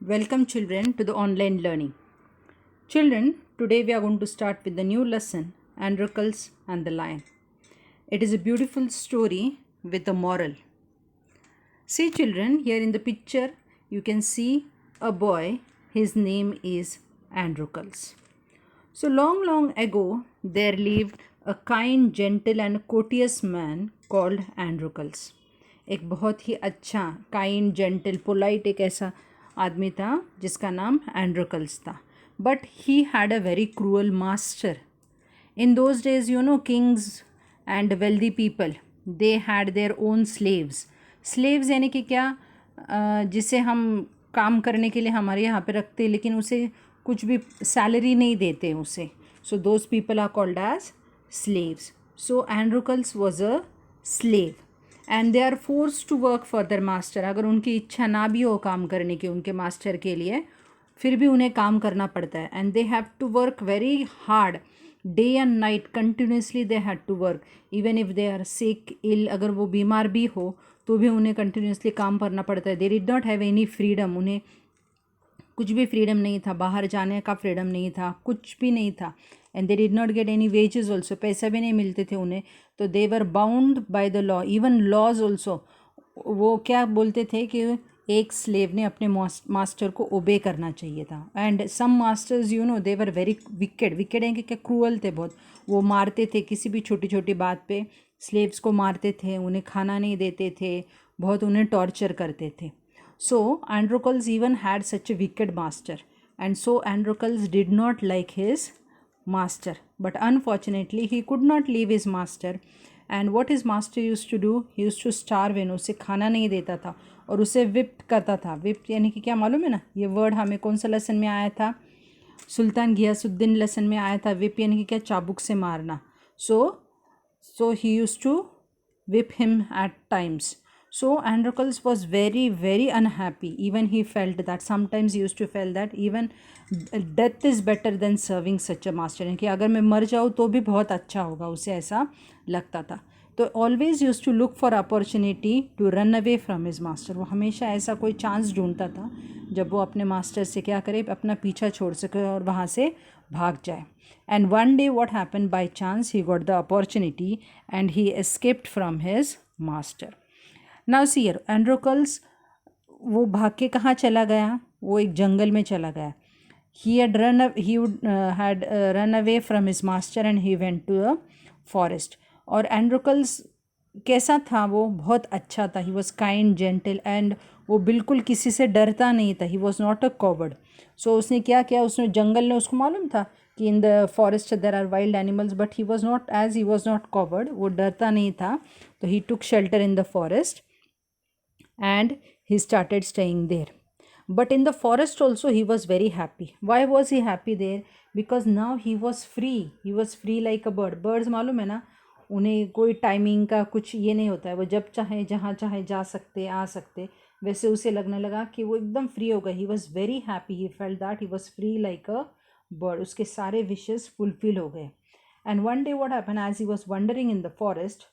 Welcome children to the online learning. Children, today we are going to start with the new lesson, Androcles and the Lion. It is a beautiful story with a moral. See children, here in the picture you can see a boy. His name is Androcles. So long ago there lived a kind, gentle and courteous man called Androcles. एक बहुत ही अच्छा kind gentle polite एक ऐसा आदमी था जिसका नाम एंड्रोकल्स था. But he had a very cruel master. In those days Kings and wealthy people they had their own slaves. Slaves यानी कि क्या, जिसे हम काम करने के लिए हमारे यहाँ पे रखते लेकिन उसे कुछ भी सैलरी नहीं देते उसे. So those people are called as slaves. So Androcles was a slave and they are force to work for their master. अगर उनकी इच्छा ना भी हो काम करने की उनके मास्टर के लिए, फिर भी उन्हें काम करना पड़ता है. And they have to work very hard day and night. Continuously they had to work even if they are sick ill. अगर वो बीमार भी हो तो भी उन्हें कंटिन्यूसली काम करना पड़ता है. दे did not have any freedom. उन्हें कुछ भी फ्रीडम नहीं था, बाहर जाने का फ्रीडम नहीं था, कुछ भी नहीं था. And they did not get any wages also. पैसे भी नहीं मिलते थे उन्हें. तो they were bound by the law. Even laws also. वो क्या बोलते थे कि एक स्लेव ने अपने मास्टर को ओबे करना चाहिए था. And some masters they were very wicked. Wicked हैं कि क्या, क्रूअल थे बहुत. वो मारते थे किसी भी छोटी छोटी बात पे. स्लेव्स को मारते थे, उन्हें खाना नहीं देते थे, बहुत उन्हें टॉर्चर करते थे. So Androcles even had such a wicked master, and so Androcles did not like his master. But unfortunately he could not leave his master. And what his master used to do, he used to starve him. उसे खाना नहीं देता था और उसे whipped करता था. whipped यानी कि क्या मालूम है ना, ये वर्ड हमें कौन सा लेसन में आया था, सुल्तान घियासुद्दीन लेसन में आया था. whip यानी कि क्या, चाबुक से मारना. So he used to whip him at times. So Androcles was very unhappy. Even he felt that sometimes he used to feel that even death is better than serving such a master. कि अगर मैं मर जाऊँ तो भी बहुत अच्छा होगा, उसे ऐसा लगता था. तो always used to look for opportunity to run away from his master. वो हमेशा ऐसा कोई चांस ढूंढता था जब वो अपने मास्टर से क्या करे, अपना पीछा छोड़ सके और वहाँ से भाग जाए. And one day what happened, by chance he got the opportunity and he escaped from his master. Now see here, Androcles वो भाग के कहाँ चला गया, वो एक जंगल में चला गया. He had run away from his master and he went to a forest. और एंड्रोकल्स कैसा था, वो बहुत अच्छा था. He was kind gentle and वो बिल्कुल किसी से डरता नहीं था. He was not a coward. So उसने क्या किया, उसने जंगल में, उसको मालूम था कि in the forest there are wild animals, but he was not, as he was not coward, वो डरता नहीं था. तो he took shelter in the forest and he started staying there. But in the forest also he was very happy. Why was he happy there? Because now he was free. He was free like a bird. Birds मालूम है ना, उन्हें कोई timing का कुछ ये नहीं होता है. वो जब चाहे जहाँ चाहे जा सकते, आ सकते. वैसे उसे लगने लगा कि वो एकदम फ्री हो गया. He was very happy. He felt that he was free like a bird. उसके सारे विशेस फुलफिल हो गए. And one day what happened, as he was wandering in the forest,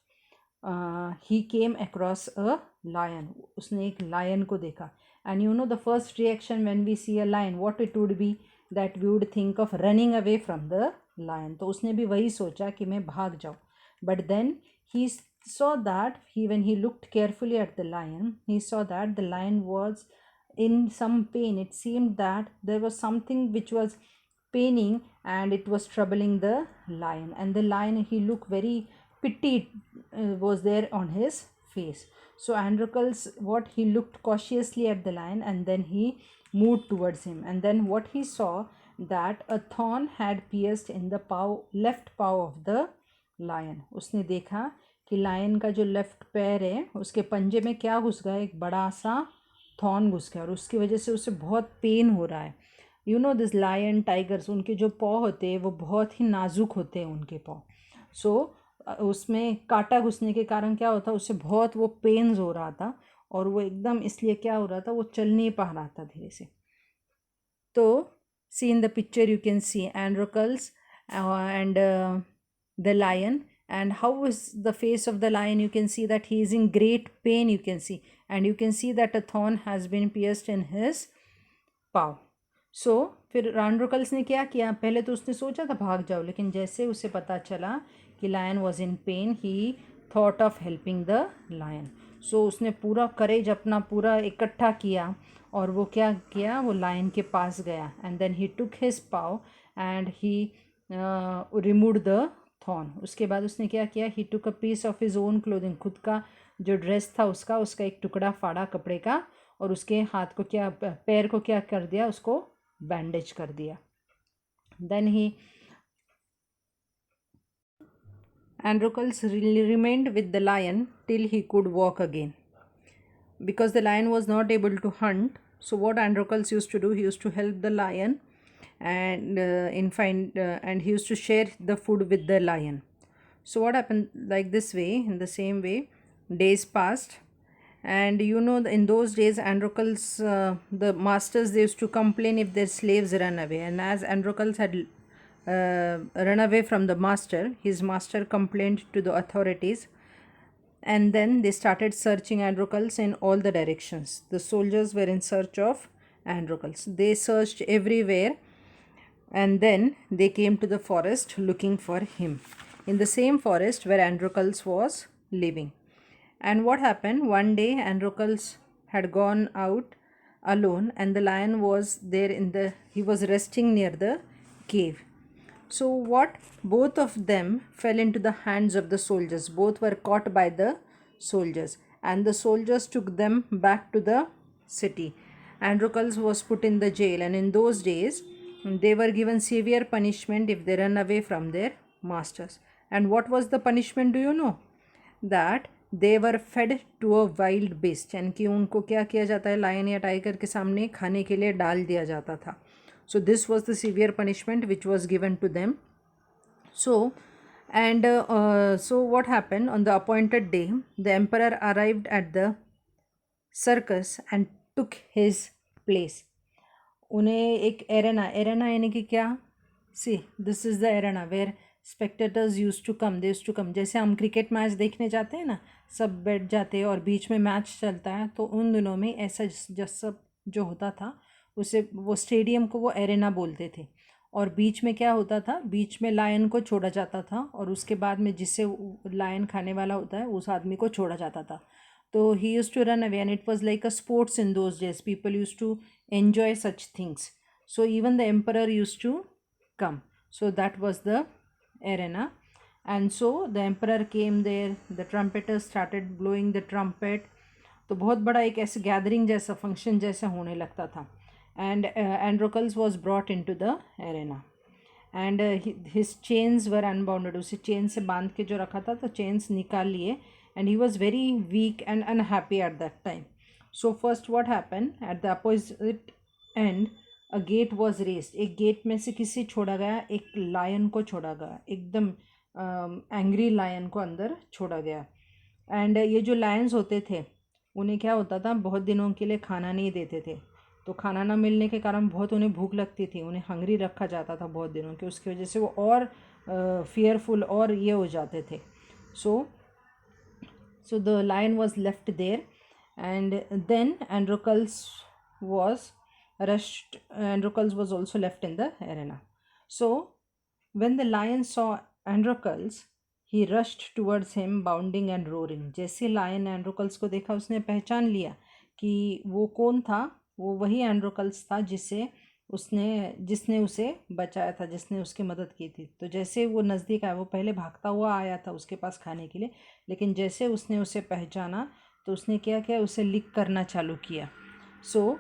he came across a lion. उसने एक lion को देखा. And the first reaction when we see a lion, what it would be, that we would think of running away from the lion. तो उसने भी वही सोचा कि मैं भाग जाऊँ. But then he saw that when he looked carefully at the lion, he saw that the lion was in some pain. It seemed that there was something which was paining and it was troubling the lion. And the lion, he looked very pity was there on his face. So Androcles, what he looked cautiously at the lion and then he moved towards him. And then what he saw, that a thorn had pierced in the left paw of the lion. उसने देखा कि lion का जो left पैर है उसके पंजे में क्या घुस गया, एक बड़ा सा थॉर्न घुस गया और उसकी वजह से उसे बहुत पेन हो रहा है. दिस लायन, टाइगर्स, उनके जो पॉ होते हैं वो बहुत ही नाजुक होते हैं उनके पॉ. सो उसमें कांटा घुसने के कारण क्या होता, उससे बहुत वो पेन्स हो रहा था और वो एकदम इसलिए क्या हो रहा था, वो चल नहीं पा रहा था धीरे से. तो see in the picture you can see Androcles and the lion, and how is the face of the lion. You can see that he is in great pain, you can see, and you can see that a thorn has been pierced in his पाव. सो फिर एंड्रोकल्स ने क्या किया, पहले तो उसने सोचा था भाग जाओ, लेकिन जैसे उसे पता चला कि lion was in pain, he thought of helping the lion. So उसने पूरा करेज अपना पूरा इकट्ठा किया और वो क्या किया, वो लायन के पास गया and then he took his paw and he remove the thorn. उसके बाद उसने क्या किया, he took a piece of his own clothing, खुद का जो ड्रेस था उसका एक टुकड़ा फाड़ा कपड़े का और उसके हाथ को क्या, पैर को क्या कर दिया, उसको बैंडेज कर दिया. देन ही Androcles remained with the lion till he could walk again. Because the lion was not able to hunt, so what Androcles used to do, he used to help the lion and and he used to share the food with the lion. So what happened, like this way, in the same way, days passed, and in those days Androcles, the masters, they used to complain if their slaves run away, and as Androcles had run away from the master, his master complained to the authorities, and then they started searching Androcles in all the directions. The soldiers were in search of Androcles. They searched everywhere and then they came to the forest looking for him, in the same forest where Androcles was living. And what happened, one day Androcles had gone out alone and the lion was there he was resting near the cave. So what, both of them fell into the hands of the soldiers. Both were caught by the soldiers and the soldiers took them back to the city. Androcles was put in the jail, and in those days they were given severe punishment if they run away from their masters. And what was the punishment, do you know? That they were fed to a wild beast, यानी कि उनको क्या किया जाता है, lion या tiger के सामने खाने के लिए डाल दिया जाता था. So this was the severe punishment which was given to them. So what happened, on the appointed day the emperor arrived at the circus and took his place. उन्हें एक एरेना यानी कि क्या, see this is the arena where spectators use to come. जैसे हम cricket match देखने जाते हैं ना, सब बैठ जाते हैं और बीच में मैच चलता है, तो उन दिनों में ऐसा सब जो होता था उसे, वो स्टेडियम को वो एरेना बोलते थे. और बीच में क्या होता था, बीच में लायन को छोड़ा जाता था और उसके बाद में जिससे लायन खाने वाला होता है उस आदमी को छोड़ा जाता था. तो he use to run away and it was like a sports in those days. People use to enjoy such things. So even the emperor used to come. So that was the arena. And so the emperor came there, the trumpeters started blowing the trumpet. तो बहुत बड़ा एक ऐसे gathering जैसा, function जैसा होने लगता था. And Androcles was brought into the arena. And his chains were unbounded. उसे चेन से बांध के जो रखा था, तो चेन्स निकाल लिए. And he was very weak and unhappy at that time. So first what happened, at the opposite end a gate was raised. एक गेट में से किसी छोड़ा गया, एक लायन को छोड़ा गया, एकदम एंग्री लायन को अंदर छोड़ा गया. एंड ये जो लायंस होते थे उन्हें क्या होता था, बहुत दिनों के लिए खाना नहीं देते थे. तो खाना ना मिलने के कारण बहुत उन्हें भूख लगती थी, उन्हें हंग्री रखा जाता था बहुत दिनों के, उसकी वजह से वो और फियरफुल और ये हो जाते थे. So the lion was left there. And then Androcles was also left in the arena. So when the lion saw Androcles, he rushed towards him bounding and roaring. जैसे लायन एंड्रोकल्स को देखा, उसने पहचान लिया कि वो कौन था. वो वही एंड्रोकल्स था जिसने उसे बचाया था, जिसने उसकी मदद की थी. तो जैसे वो नज़दीक आया, वो पहले भागता हुआ आया था उसके पास खाने के लिए, लेकिन जैसे उसने उसे पहचाना तो उसने क्या किया, उसे लिक करना चालू किया. So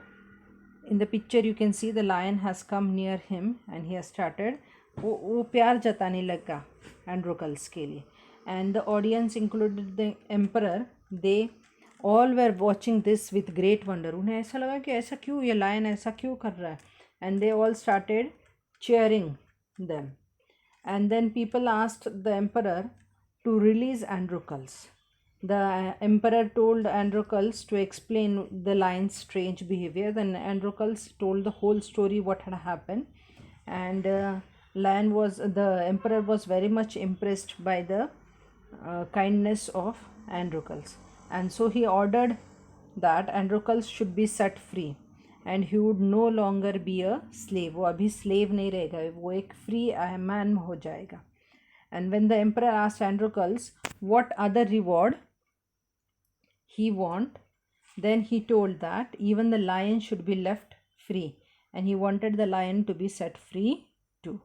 in the picture you can see the lion has come near him and he has started, वो प्यार जताने लगा एंड्रोकल्स के लिए. And the audience included the emperor, they all were watching this with great wonder. उन्हें ऐसा लगा कि ऐसा क्यों, ये लायन ऐसा क्यों कर रहा है. And they all started cheering them. And then people asked the emperor to release Androcles. The emperor told Androcles to explain the lion's strange behavior. Then Androcles told the whole story, what had happened. And the emperor was very much impressed by the kindness of Androcles. And so he ordered that Androcles should be set free. and he would no longer be a slave. वो अभी slave नहीं रहेगा, वो एक free man हो जाएगा. And when the emperor asked Androcles what other reward he want, then he told that even the lion should be left free, and he wanted the lion to be set free too.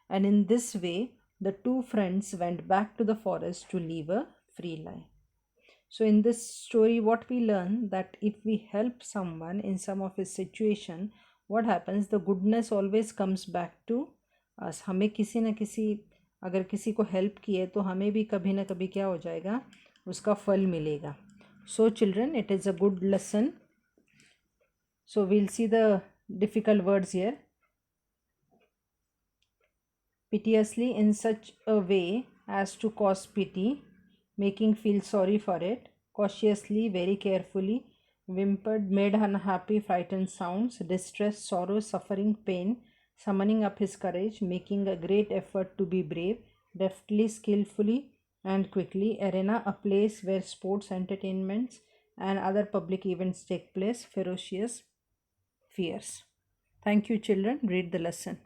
And in this way the two friends went back to the forest to leave a free lion. So in this story what we learn, that if we help someone in some of his situation, what happens, the goodness always comes back to us. हमें किसी न किसी, अगर किसी को help किए तो हमें भी कभी ना कभी क्या हो जाएगा, उसका फल मिलेगा. So children, it is a good lesson. So we'll see the difficult words here. Piteously, in such a way as to cause pity, making feel sorry for it. Cautiously, very carefully, whimpered, made unhappy, frightened sounds, distress, sorrow, suffering, pain, summoning up his courage, making a great effort to be brave, deftly, skillfully, and quickly. Arena, a place where sports, entertainments, and other public events take place. Ferocious, fierce. Thank you, children. Read the lesson.